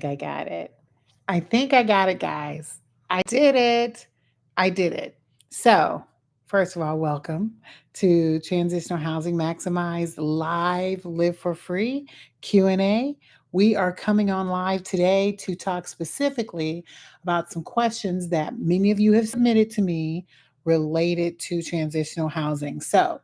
I got it. I think I got it, guys. I did it. I did it. So, first of all, welcome to Transitional Housing Maximize Live Live for Free Q&A. We are coming on live today to talk specifically about some questions that many of you have submitted to me related to transitional housing. So,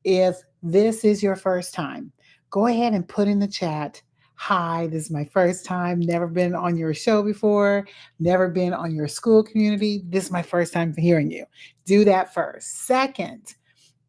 if this is your first time, go ahead and put in the chat, hi, this is my first time, never been on your show before, never been on your school community. This is my first time hearing you. Do that first. Second,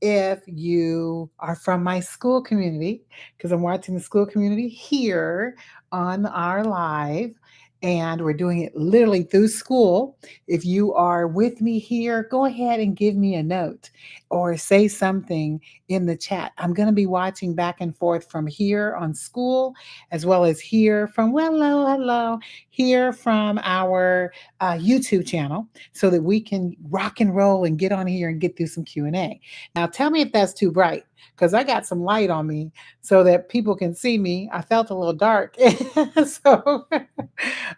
if you are from my school community, because I'm watching the school community here on our live, and we're doing it literally through school. If you are with me here, go ahead and give me a note or say something in the chat. I'm going to be watching back and forth from here on school, as well as here from, well, hello, here from our YouTube channel, so that we can rock and roll and get on here and get through some Q&A. Now, tell me if that's too bright, because I got some light on me so that people can see me. I felt a little dark. So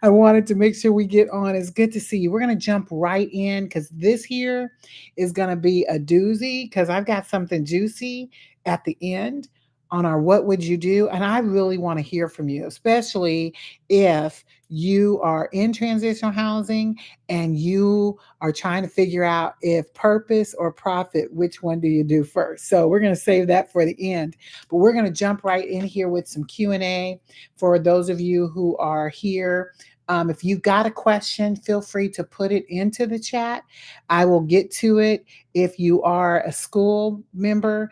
I wanted to make sure we get on. It's good to see you. We're going to jump right in because this here is going to be a doozy because I've got something juicy at the end on our What Would You Do? And I really want to hear from you, especially if you are in transitional housing and you are trying to figure out if purpose or profit, which one do you do first? So we're going to save that for the end, but we're going to jump right in here with some Q&A for those of you who are here. If you've got a question, feel free to put it into the chat. I will get to it. If you are a school member,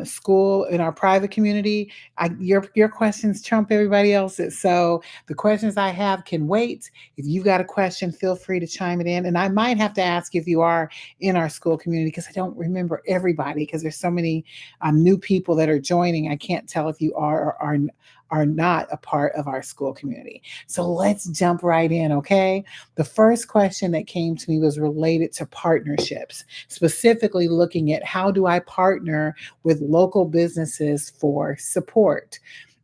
school in our private community, your questions trump everybody else's. So the questions I have can wait. If you've got a question, feel free to chime it in. And I might have to ask if you are in our school community because I don't remember everybody because there's so many new people that are joining. I can't tell if you are or are not a part of our school community. So let's jump right in, okay? The first question that came to me was related to partnerships, specifically looking at how do I partner with local businesses for support.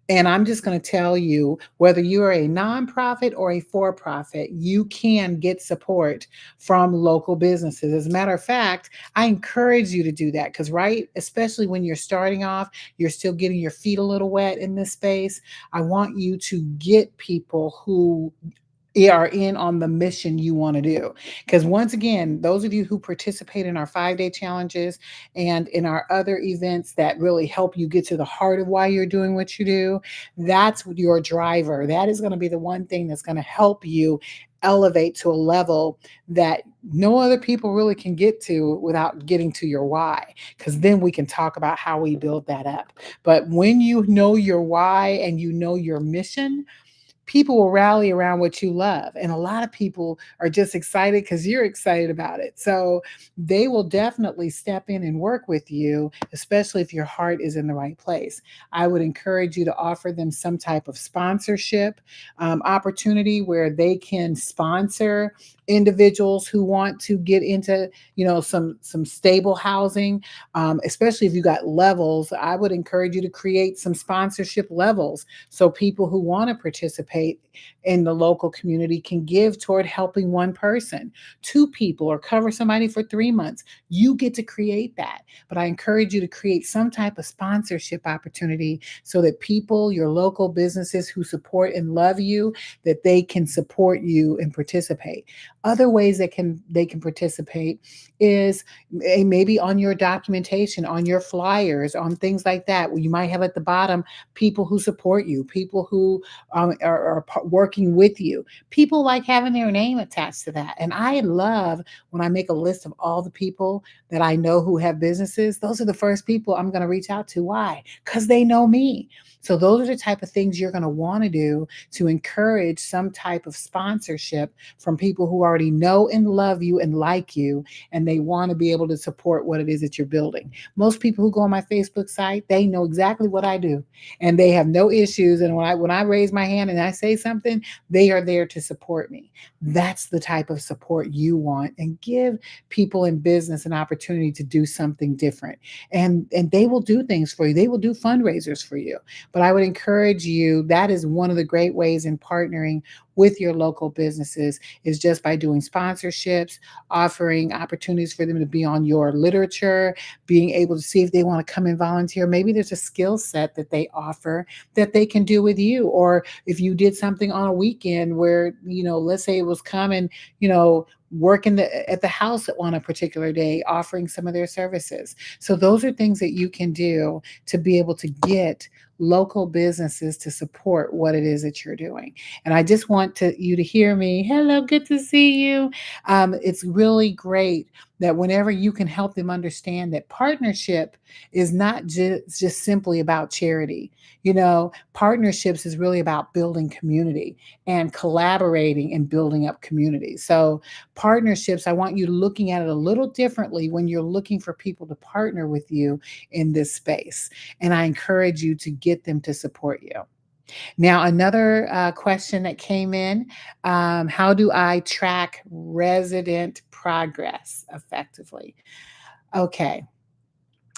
And I'm just going to tell you, whether you are a nonprofit or a for profit, you can get support from local businesses. As a matter of fact, I encourage you to do that because, right, especially when you're starting off, you're still getting your feet a little wet in this space. I want you to get people who are in on the mission you want to do. Because once again, those of you who participate in our 5-day challenges and in our other events that really help you get to the heart of why you're doing what you do, that's your driver. That is going to be the one thing that's going to help you elevate to a level that no other people really can get to without getting to your why, because then we can talk about how we build that up. But when you know your why and you know your mission, people will rally around what you love. And a lot of people are just excited because you're excited about it. So they will definitely step in and work with you, especially if your heart is in the right place. I would encourage you to offer them some type of sponsorship opportunity where they can sponsor individuals who want to get into some stable housing, especially if you got levels. I would encourage you to create some sponsorship levels so people who want to participate in the local community can give toward helping one person, two people, or cover somebody for 3 months. You get to create that. But I encourage you to create some type of sponsorship opportunity so that people, your local businesses who support and love you, that they can support you and participate. Other ways that they can participate is maybe on your documentation, on your flyers, on things like that, where you might have at the bottom people who support you, people who are working with you. People like having their name attached to that. And I love when I make a list of all the people that I know who have businesses. Those are the first people I'm going to reach out to. Why? Because they know me. So those are the type of things you're going to want to do to encourage some type of sponsorship from people who already know and love you and like you, and they want to be able to support what it is that you're building. Most people who go on my Facebook site, they know exactly what I do, and they have no issues. And when I raise my hand and I say something, they are there to support me. That's the type of support you want, and give people in business an opportunity to do something different. And they will do things for you. They will do fundraisers for you. But I would encourage you, that is one of the great ways in partnering with your local businesses, is just by doing sponsorships, offering opportunities for them to be on your literature, being able to see if they want to come and volunteer. Maybe there's a skill set that they offer that they can do with you. Or if you did something on a weekend where, let's say it was coming, work at the house on a particular day, offering some of their services. So those are things that you can do to be able to get local businesses to support what it is that you're doing. And I just want you to hear me. Hello, good to see you. It's really great that whenever you can help them understand that partnership is not just simply about charity. Partnerships is really about building community and collaborating and building up communities. So partnerships, I want you looking at it a little differently when you're looking for people to partner with you in this space. And I encourage you to get them to support you. Now, another question that came in: how do I track resident progress effectively? Okay,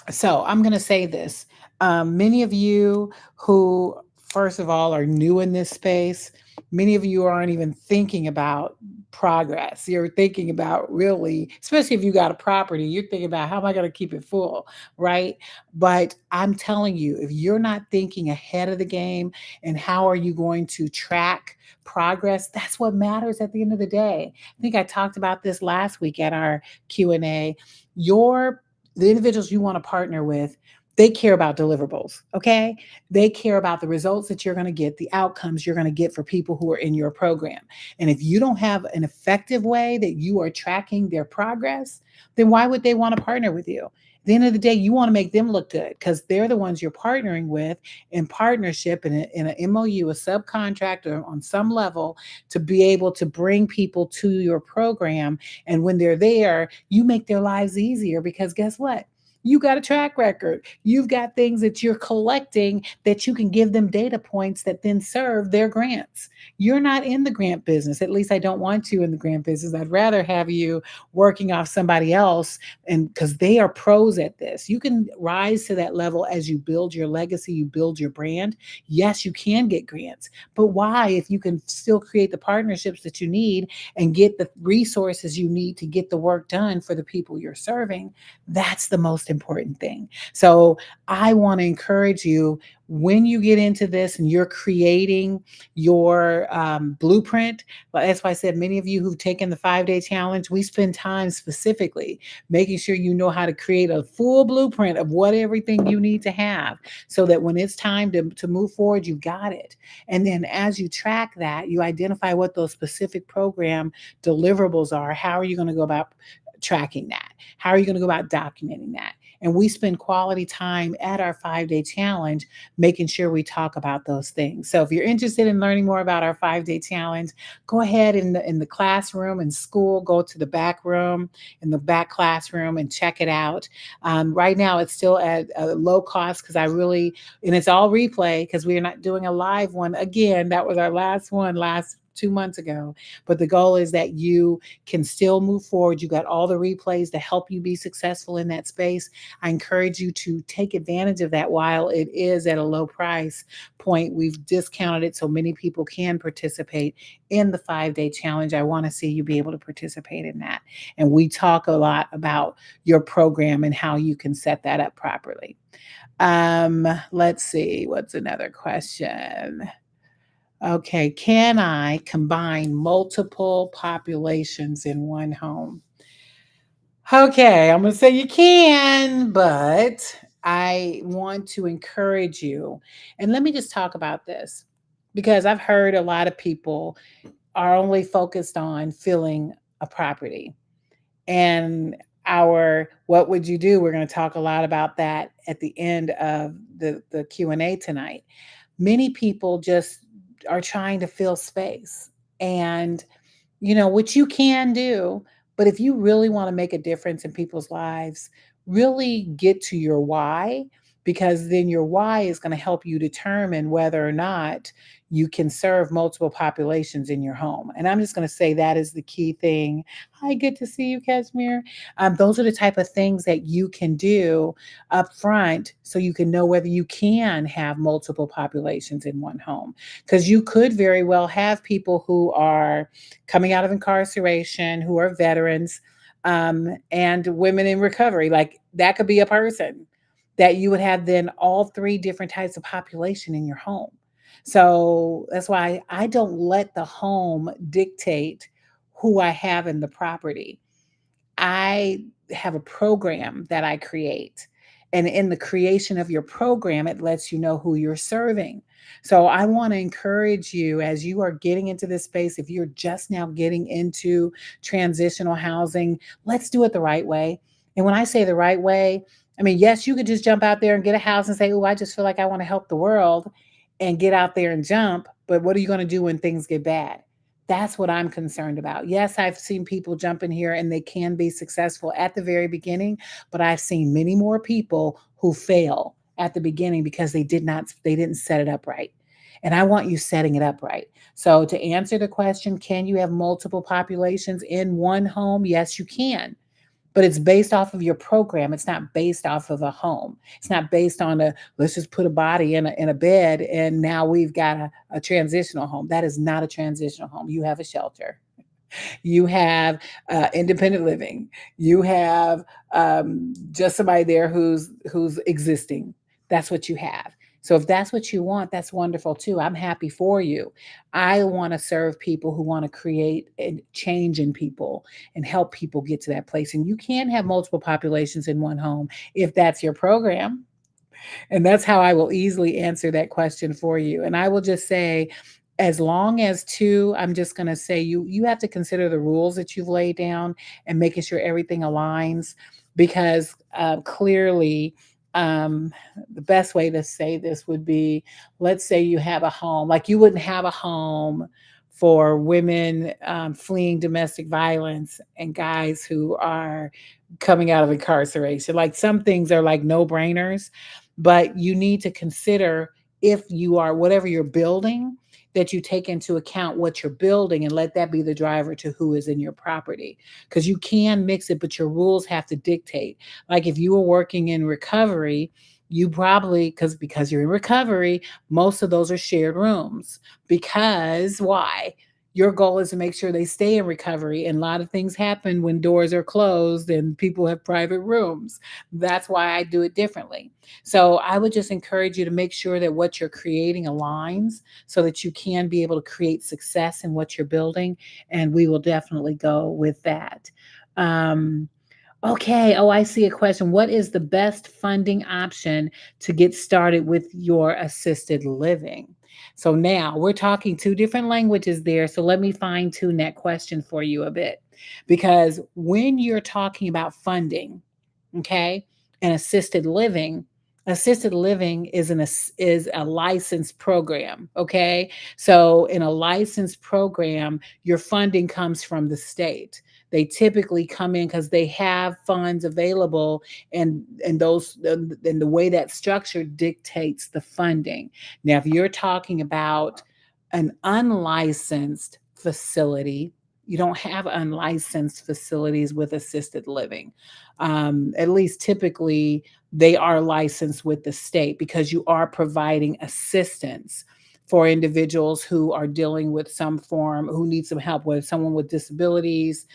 so I'm going to say this. Many of you who, first of all, are new in this space, many of you aren't even thinking about progress. You're thinking about, really, especially if you got a property, you're thinking about, how am I going to keep it full, right? But I'm telling you, if you're not thinking ahead of the game and how are you going to track progress, that's what matters at the end of the day. I think I talked about this last week at our Q&A. Your the individuals you want to partner with, they care about deliverables. Okay, they care about the results that you're going to get, the outcomes you're going to get for people who are in your program. And if you don't have an effective way that you are tracking their progress, then why would they want to partner with you? At the end of the day, you want to make them look good, because they're the ones you're partnering with in partnership, in an MOU, a subcontractor on some level, to be able to bring people to your program. And when they're there, you make their lives easier, because guess what? You got a track record. You've got things that you're collecting that you can give them data points that then serve their grants. You're not in the grant business. At least I don't want you in the grant business. I'd rather have you working off somebody else, and because they are pros at this. You can rise to that level as you build your legacy, you build your brand. Yes, you can get grants, but why, if you can still create the partnerships that you need and get the resources you need to get the work done for the people you're serving? That's the most important thing. So I want to encourage you, when you get into this and you're creating your blueprint. Well, that's why I said, many of you who've taken the 5-day challenge, we spend time specifically making sure you know how to create a full blueprint of what everything you need to have, so that when it's time to move forward, you got it. And then as you track that, you identify what those specific program deliverables are. How are you going to go about tracking that? How are you going to go about documenting that? And we spend quality time at our 5-day challenge making sure we talk about those things. So if you're interested in learning more about our 5-day challenge, go ahead in the classroom in school, go to the back room, in the back classroom, and check it out. Right now, it's still at a low cost, because and it's all replay, because we are not doing a live one again. That was our last one last 2 months ago. But the goal is that you can still move forward. You got all the replays to help you be successful in that space. I encourage you to take advantage of that while it is at a low price point. We've discounted it so many people can participate in the 5-day challenge. I want to see you be able to participate in that. And we talk a lot about your program and how you can set that up properly. Let's see, what's another question? Okay, can I combine multiple populations in one home? Okay, I'm going to say you can, but I want to encourage you. And let me just talk about this, because I've heard a lot of people are only focused on filling a property. And our what would you do? We're going to talk a lot about that at the end of the Q&A tonight. Many people just are trying to fill space, and which you can do. But if you really want to make a difference in people's lives, really get to your why, because then your why is going to help you determine whether or not you can serve multiple populations in your home. And I'm just going to say that is the key thing. Hi, good to see you, Kashmir. Those are the type of things that you can do up front so you can know whether you can have multiple populations in one home. Because you could very well have people who are coming out of incarceration, who are veterans, and women in recovery. Like that could be a person that you would have then all three different types of population in your home. So that's why I don't let the home dictate who I have in the property. I have a program that I create. And in the creation of your program, it lets you know who you're serving. So I want to encourage you as you are getting into this space, if you're just now getting into transitional housing, let's do it the right way. And when I say the right way, I mean, yes, you could just jump out there and get a house and say, oh, I just feel like I want to help the world and get out there and jump. But what are you going to do when things get bad? That's what I'm concerned about. Yes, I've seen people jump in here and they can be successful at the very beginning, but I've seen many more people who fail at the beginning because they didn't set it up right. And I want you setting it up right. So to answer the question, can you have multiple populations in one home? Yes, you can, but it's based off of your program. It's not based off of a home. It's not based on a let's just put a body in a bed and now we've got a transitional home. That is not a transitional home. You have a shelter. You have independent living. You have just somebody there who's existing. That's what you have. So if that's what you want, that's wonderful too. I'm happy for you. I want to serve people who want to create and change in people and help people get to that place. And you can have multiple populations in one home if that's your program. And that's how I will easily answer that question for you. And I will just say, as long as two, I'm just going to say you have to consider the rules that you've laid down and making sure everything aligns because clearly the best way to say this would be, let's say you have a home, like you wouldn't have a home for women fleeing domestic violence and guys who are coming out of incarceration. Like some things are like no brainers, but you need to consider if you are whatever you're building, that you take into account what you're building and let that be the driver to who is in your property. Because you can mix it, but your rules have to dictate. Like if you were working in recovery, you probably because you're in recovery, most of those are shared rooms. Because why? Your goal is to make sure they stay in recovery. And a lot of things happen when doors are closed and people have private rooms. That's why I do it differently. So I would just encourage you to make sure that what you're creating aligns so that you can be able to create success in what you're building. And we will definitely go with that. Um, Okay. Oh, I see a question. What is the best funding option to get started with your assisted living? So now we're talking two different languages there. So let me fine tune that question for you a bit. Because when you're talking about funding, okay, and assisted living is a licensed program, okay? So in a licensed program, your funding comes from the state. They typically come in because they have funds available, and those and the way that's structured dictates the funding. Now, if you're talking about an unlicensed facility, you don't have unlicensed facilities with assisted living. At least typically, they are licensed with the state because you are providing assistance for individuals who are dealing with some form, who need some help with someone with disabilities,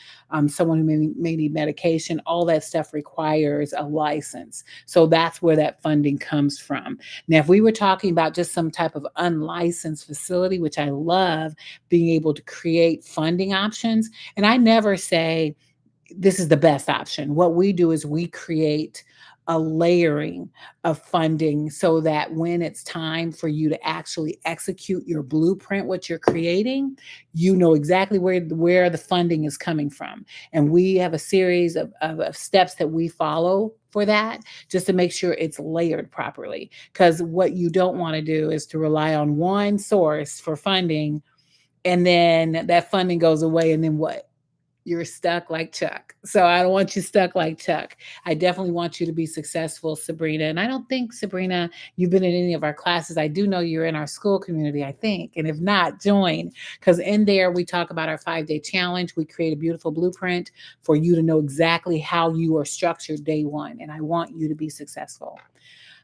someone who may need medication. All that stuff requires a license. So that's where that funding comes from. Now, if we were talking about just some type of unlicensed facility, which I love being able to create funding options, and I never say, this is the best option. What we do is we create a layering of funding so that when it's time for you to actually execute your blueprint, what you're creating, you know exactly where the funding is coming from. And we have a series of steps that we follow for that just to make sure it's layered properly. Because what you don't want to do is to rely on one source for funding and then that funding goes away and then what? you're stuck like Chuck. So I don't want you stuck like Chuck. I definitely want you to be successful, Sabrina. And I don't think, Sabrina, you've been in any of our classes. I do know you're in our school community, I think. And if not, join, because in there we talk about our 5 day challenge. We create a beautiful blueprint for you to know exactly how you are structured day one. And I want you to be successful.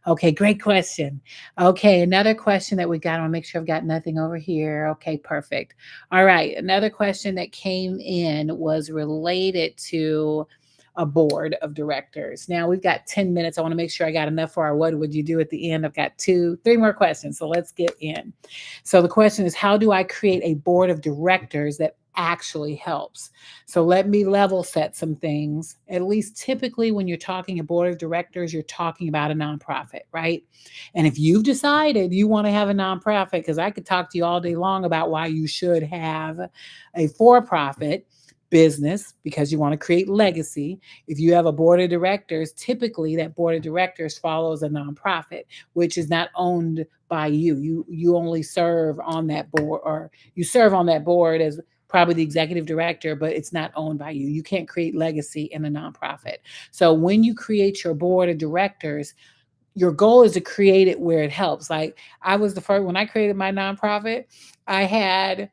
Okay, great question. Okay, another question that we got. I want to make sure I've got nothing over here. Okay, perfect. All right, another question that came in was related to a board of directors. Now we've got 10 minutes. I want to make sure I got enough for our what would you do at the end. I've got three more questions. So let's get in. So the question is, how do I create a board of directors that actually helps? So let me level set some things. At least typically when you're talking a board of directors, you're talking about a nonprofit, right? And if you've decided you want to have a nonprofit, because I could talk to you all day long about why you should have a for-profit business because you want to create legacy. If you have a board of directors, typically that board of directors follows a nonprofit, which is not owned by you. You only serve on that board, or you serve on that board as probably the executive director, but it's not owned by you. You can't create legacy in a nonprofit. So when you create your board of directors, your goal is to create it where it helps. Like I was the first, when I created my nonprofit, I had, let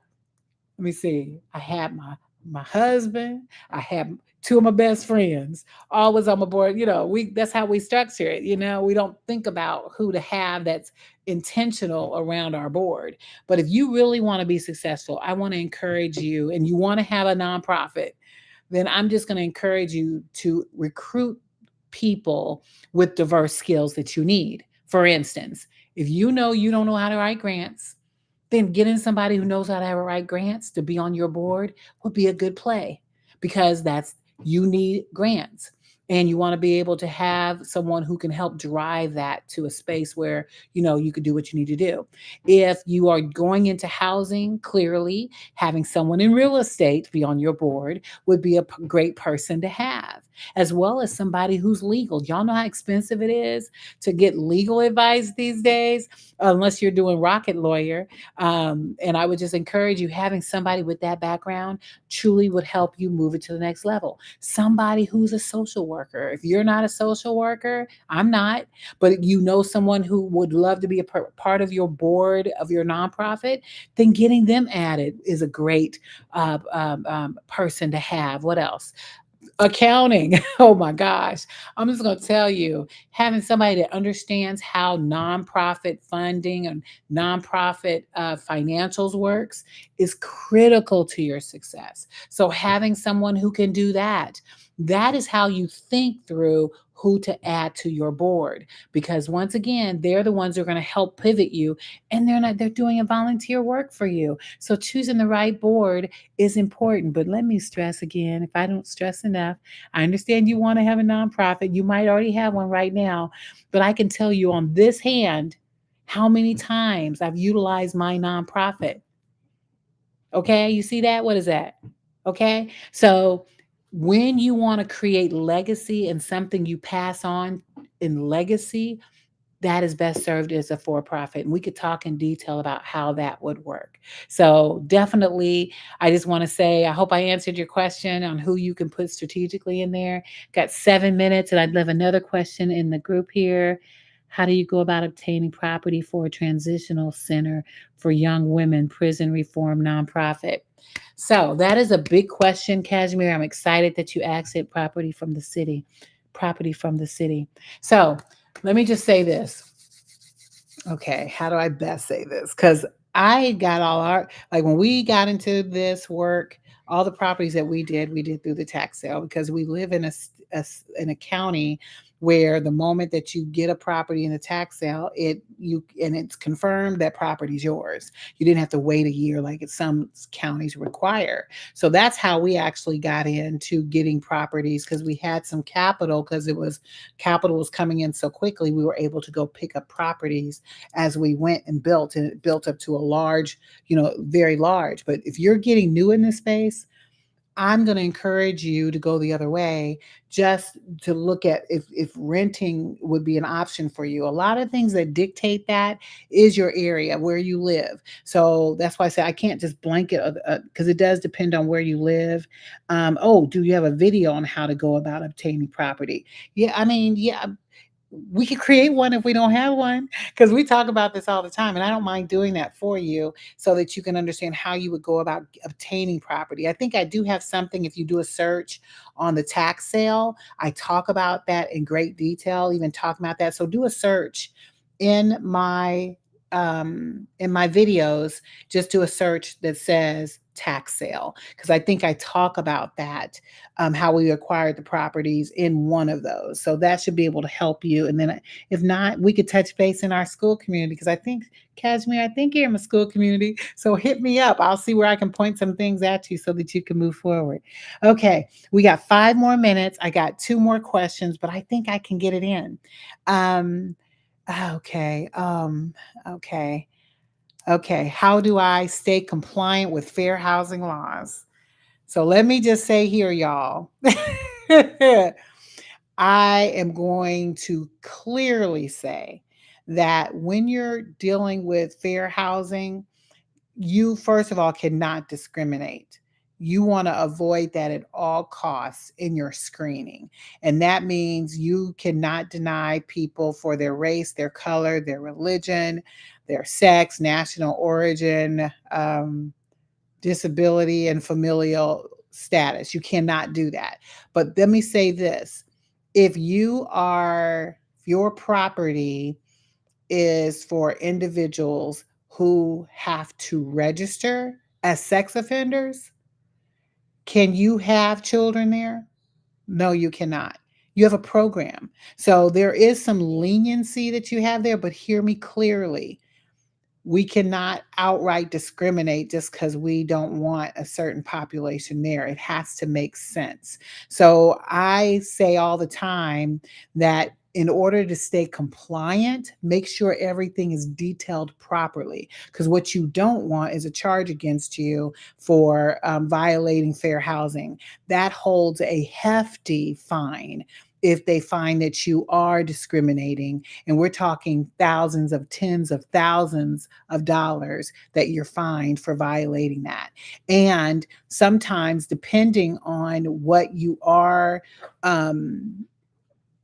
me see, I had my husband, I had two of my best friends, always on my board. We that's how we structure it. We don't think about who to have that's intentional around our board. But if you really want to be successful, I want to encourage you, and you want to have a nonprofit, then I'm just going to encourage you to recruit people with diverse skills that you need. For instance, if you know you don't know how to write grants, then getting somebody who knows how to write grants to be on your board would be a good play, because that's, you need grants, and you want to be able to have someone who can help drive that to a space where you could do what you need to do. If you are going into housing, clearly having someone in real estate be on your board would be a great person to have, as well as somebody who's legal. Y'all know how expensive it is to get legal advice these days, unless you're doing rocket lawyer. And I would just encourage you, having somebody with that background truly would help you move it to the next level. Somebody who's a social worker. If you're not a social worker, I'm not, but you know someone who would love to be a part of your board of your nonprofit, then getting them added is a great person to have. What else? Accounting. Oh my gosh. I'm just going to tell you, having somebody that understands how nonprofit funding and nonprofit financials works is critical to your success. So having someone who can do that, that is how you think through who to add to your board, because once again, they're the ones who are going to help pivot you, and they're doing a volunteer work for you. So choosing the right board is important. But let me stress again, if I don't stress enough, I understand you want to have a nonprofit. You might already have one right now, but I can tell you on this hand how many times I've utilized my nonprofit. Okay, you see that? What is that? Okay, so when you want to create legacy and something you pass on in legacy, that is best served as a for profit. And we could talk in detail about how that would work. So, definitely, I just want to say, I hope I answered your question on who you can put strategically in there. Got 7 minutes, and I'd leave another question in the group here. How do you go about obtaining property for a transitional center for young women, prison reform nonprofit? So, that is a big question, Kashmir. I'm excited that you asked it. Property from the city. Property from the city. So, let me just say this. Okay, how do I best say this? Because I got all our, like when we got into this work, all the properties that we did through the tax sale, because we live in in a county where the moment that you get a property in the tax sale, it's confirmed that property's yours. You didn't have to wait a year like some counties require. So that's how we actually got into getting properties, because we had some capital, because capital was coming in so quickly. We were able to go pick up properties as we went and built, and it built up to a large, very large. But if you're getting new in this space, I'm going to encourage you to go the other way, just to look at if renting would be an option for you. A lot of things that dictate that is your area where you live. So that's why I say I can't just blanket, because it does depend on where you live. Oh, do you have a video on how to go about obtaining property? Yeah, I mean, yeah, we could create one if we don't have one, because we talk about this all the time, and I don't mind doing that for you so that you can understand how you would go about obtaining property. I think I do have something. If you do a search on the tax sale, I talk about that in great detail, even talking about that. So do a search in my videos. Just do a search that says tax sale, because I think I talk about that, how we acquired the properties in one of those. So that should be able to help you. And then if not, we could touch base in our school community, because I think, Kashmir, I think you're in my school community. So hit me up. I'll see where I can point some things at you so that you can move forward. Okay, we got 5 more minutes. I got two more questions, but I think I can get it in. Um, okay. Okay. Okay. How do I stay compliant with fair housing laws? So let me just say here, y'all, I am going to clearly say that when you're dealing with fair housing, you, first of all, cannot discriminate. You want to avoid that at all costs in your screening. And that means you cannot deny people for their race, their color, their religion, their sex, national origin, disability, and familial status. You cannot do that. But let me say this: if your property is for individuals who have to register as sex offenders, can you have children there? No, you cannot. You have a program. So there is some leniency that you have there, but hear me clearly. We cannot outright discriminate just because we don't want a certain population there. It has to make sense. So I say all the time that in order to stay compliant, make sure everything is detailed properly. Because what you don't want is a charge against you for violating fair housing. That holds a hefty fine if they find that you are discriminating, and we're talking thousands of tens of thousands of dollars that you're fined for violating that. And sometimes, depending on um,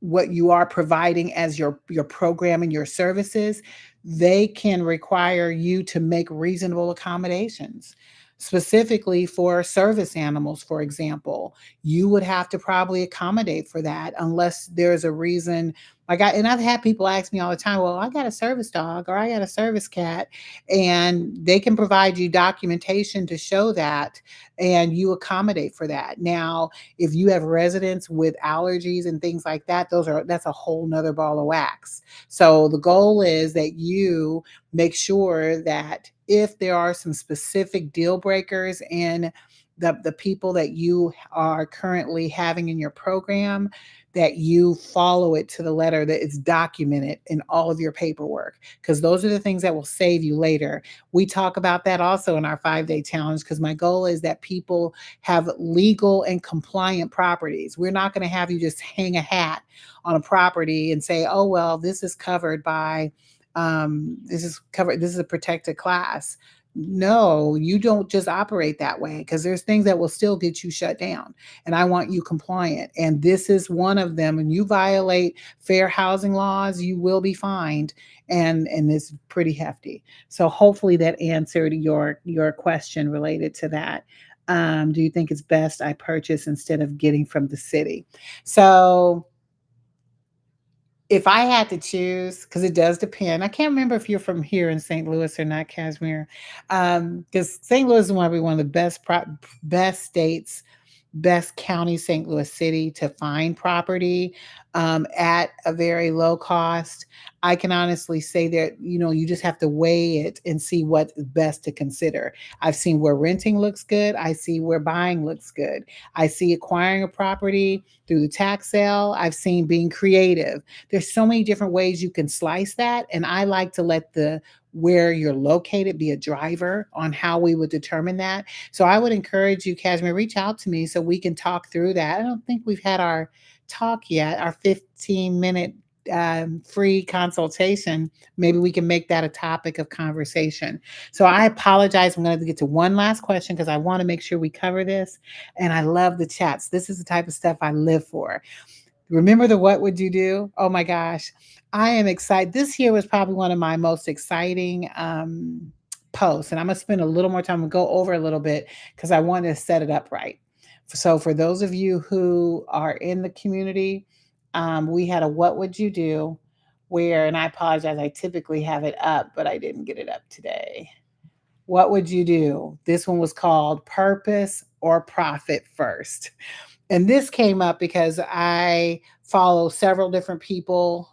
what you are providing as your program and your services, they can require you to make reasonable accommodations. Specifically for service animals, for example, you would have to probably accommodate for that unless there's a reason. And I've had people ask me all the time, well, I got a service dog or I got a service cat, and they can provide you documentation to show that, and you accommodate for that. Now, if you have residents with allergies and things like that, that's a whole nother ball of wax. So the goal is that you make sure that if there are some specific deal breakers in the people that you are currently having in your program, that you follow it to the letter, that it's documented in all of your paperwork, because those are the things that will save you later. We talk about that also in our 5-day challenge, because my goal is that people have legal and compliant properties. We're not going to have you just hang a hat on a property and say, oh, well, this is covered by, this is a protected class. No, you don't just operate that way, because there's things that will still get you shut down. And I want you compliant. And this is one of them. And you violate fair housing laws, you will be fined. And it's pretty hefty. So hopefully that answered your question related to that. Do you think it's best I purchase instead of getting from the city? So if I had to choose, because it does depend. I can't remember if you're from here in St. Louis or not, Kashmir. Because St. Louis is one of the best states, best county, St. Louis City, to find property at a very low cost. I can honestly say that, you just have to weigh it and see what's best to consider. I've seen where renting looks good. I see where buying looks good. I see acquiring a property through the tax sale. I've seen being creative. There's so many different ways you can slice that. And I like to let the where you're located, be a driver on how we would determine that. So I would encourage you, Cashmere, reach out to me so we can talk through that. I don't think we've had our talk yet, our 15-minute free consultation. Maybe we can make that a topic of conversation. So I apologize. I'm going to get to one last question because I want to make sure we cover this. And I love the chats. This is the type of stuff I live for. Remember the what would you do? Oh my gosh. I am excited. This year was probably one of my most exciting posts. And I'm going to spend a little more time and go over a little bit because I want to set it up right. So, for those of you who are in the community, we had a what would you do where, and I apologize, I typically have it up, but I didn't get it up today. What would you do? This one was called Purpose or Profit First. And this came up because I follow several different people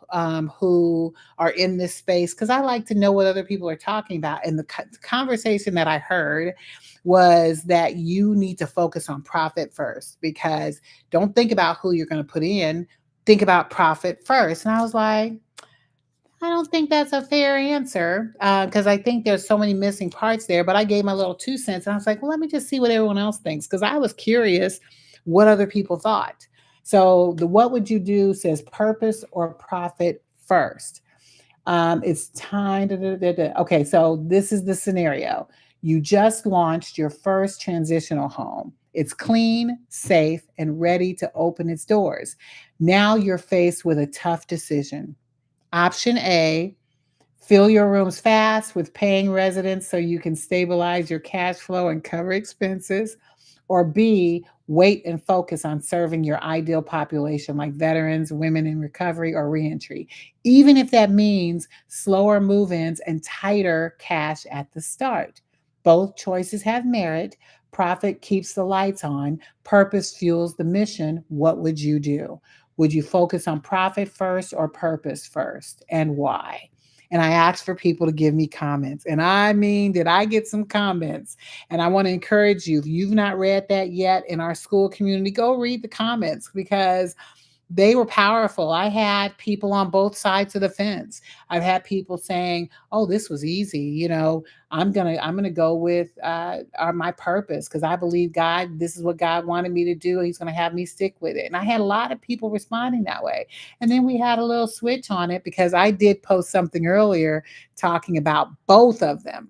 who are in this space because I like to know what other people are talking about. And the conversation that I heard was that you need to focus on profit first because don't think about who you're going to put in, think about profit first. And I was like, I don't think that's a fair answer because I think there's so many missing parts there. But I gave my little 2 cents and I was like, well, let me just see what everyone else thinks because I was curious what other people thought. So the what would you do says purpose or profit first. It's time. Da, da, da, da. Okay, so this is the scenario. You just launched your first transitional home. It's clean, safe, and ready to open its doors. Now you're faced with a tough decision. Option A, fill your rooms fast with paying residents so you can stabilize your cash flow and cover expenses. Or B, wait and focus on serving your ideal population like veterans, women in recovery, or reentry, even if that means slower move ins and tighter cash at the start. Both choices have merit. Profit keeps the lights on, purpose fuels the mission. What would you do? Would you focus on profit first or purpose first, and why? And I asked for people to give me comments. And I mean, did I get some comments? And I want to encourage you, if you've not read that yet in our school community, go read the comments because they were powerful. I had people on both sides of the fence. I've had people saying, "Oh, this was easy. I'm gonna go with my purpose because I believe God. This is what God wanted me to do. He's gonna have me stick with it." And I had a lot of people responding that way. And then we had a little switch on it because I did post something earlier talking about both of them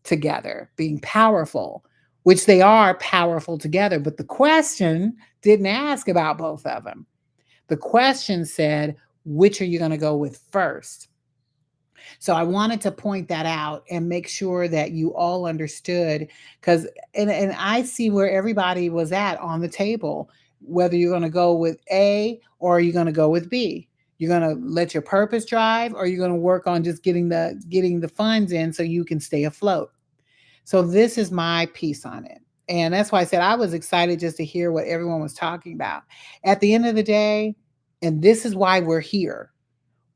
together being powerful, which they are powerful together. But the question didn't ask about both of them. The question said, which are you going to go with first? So I wanted to point that out and make sure that you all understood because, and I see where everybody was at on the table, whether you're going to go with A or you're going to go with B. You're going to let your purpose drive or you're going to work on just getting the funds in so you can stay afloat. So this is my piece on it. And that's why I said I was excited just to hear what everyone was talking about. At the end of the day, and this is why we're here.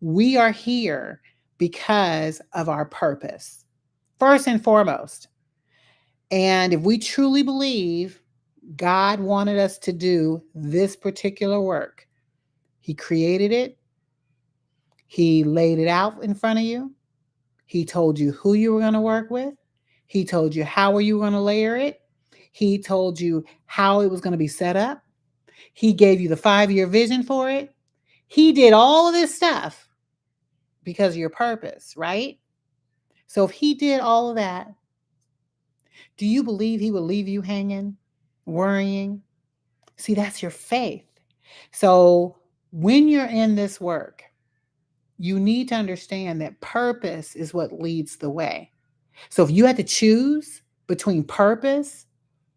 We are here because of our purpose, first and foremost. And if we truly believe God wanted us to do this particular work, He created it, He laid it out in front of you, He told you who you were going to work with, He told you how you were going to layer it, He told you how it was going to be set up, He gave you the 5-year vision for it. He did all of this stuff because of your purpose, right? So if He did all of that, do you believe He will leave you hanging, worrying? See, that's your faith. So when you're in this work, you need to understand that purpose is what leads the way. So if you had to choose between purpose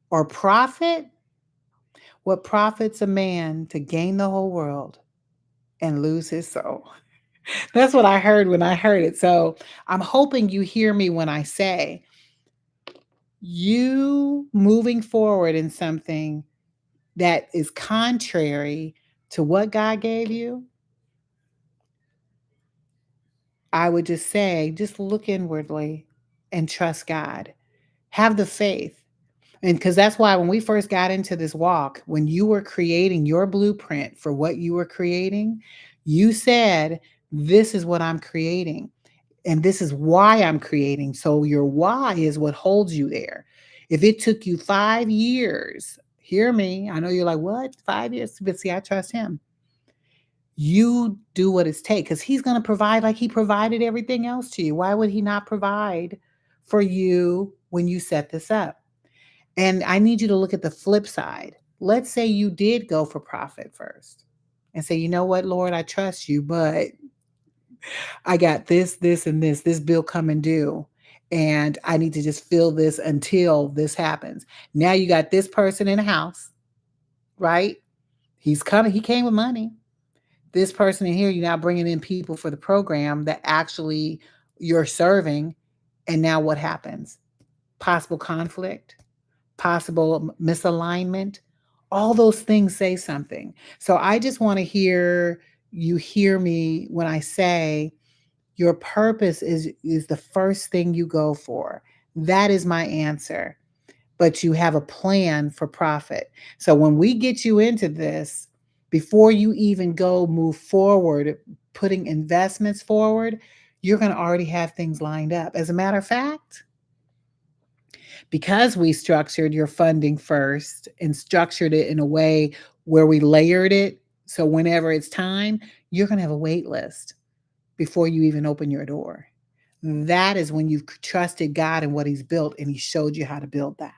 or profit, what profits a man to gain the whole world and lose his soul? That's what I heard when I heard it. So I'm hoping you hear me when I say you moving forward in something that is contrary to what God gave you. I would just say, just look inwardly and trust God. Have the faith. And because that's why when we first got into this walk, when you were creating your blueprint for what you were creating, you said, this is what I'm creating. And this is why I'm creating. So your why is what holds you there. If it took you 5 years, hear me. I know you're like, what? 5 years? But see, I trust him. You do what it's take because he's going to provide like he provided everything else to you. Why would he not provide for you when you set this up? And I need you to look at the flip side. Let's say you did go for profit first and say, you know what, Lord, I trust you, but I got this, and this bill coming due. And I need to just fill this until this happens. Now you got this person in the house, right? He's coming, he came with money. This person in here, you're now bringing in people for the program that actually you're serving. And now what happens? Possible conflict, possible misalignment. All those things say something. So I just want to hear me when I say your purpose is the first thing you go for. That is my answer. But you have a plan for profit. So when we get you into this, before you even go move forward, putting investments forward, you're going to already have things lined up. As a matter of fact, because we structured your funding first and structured it in a way where we layered it, so whenever it's time, you're going to have a wait list before you even open your door. That is when you've trusted God and what He's built, and He showed you how to build that.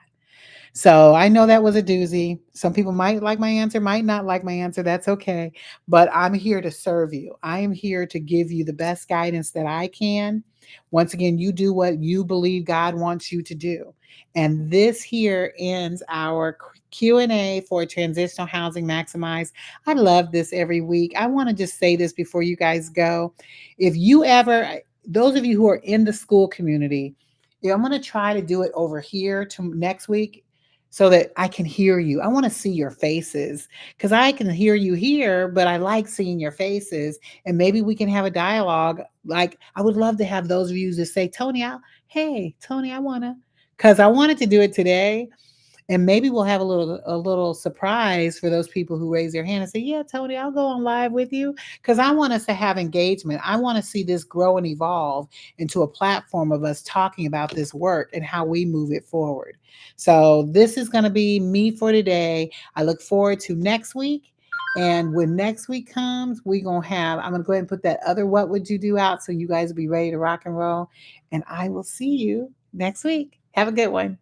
So I know that was a doozy. Some people might like my answer, might not like my answer. That's okay. But I'm here to serve you. I am here to give you the best guidance that I can. Once again, you do what you believe God wants you to do. And this here ends our Q&A for Transitional Housing Maximized. I love this every week. I want to just say this before you guys go. If you ever, those of you who are in the school community, yeah, I'm going to try to do it over here to next week so that I can hear you. I want to see your faces because I can hear you here, but I like seeing your faces. And maybe we can have a dialogue. Like, I would love to have those of you that say, Tony, hey, Tony, I want to, because I wanted to do it today. And maybe we'll have a little surprise for those people who raise their hand and say, "Yeah, Tony, I'll go on live with you," because I want us to have engagement. I want to see this grow and evolve into a platform of us talking about this work and how we move it forward. So this is going to be me for today. I look forward to next week. And when next week comes, I'm going to go ahead and put that other What Would You Do out so you guys will be ready to rock and roll. And I will see you next week. Have a good one.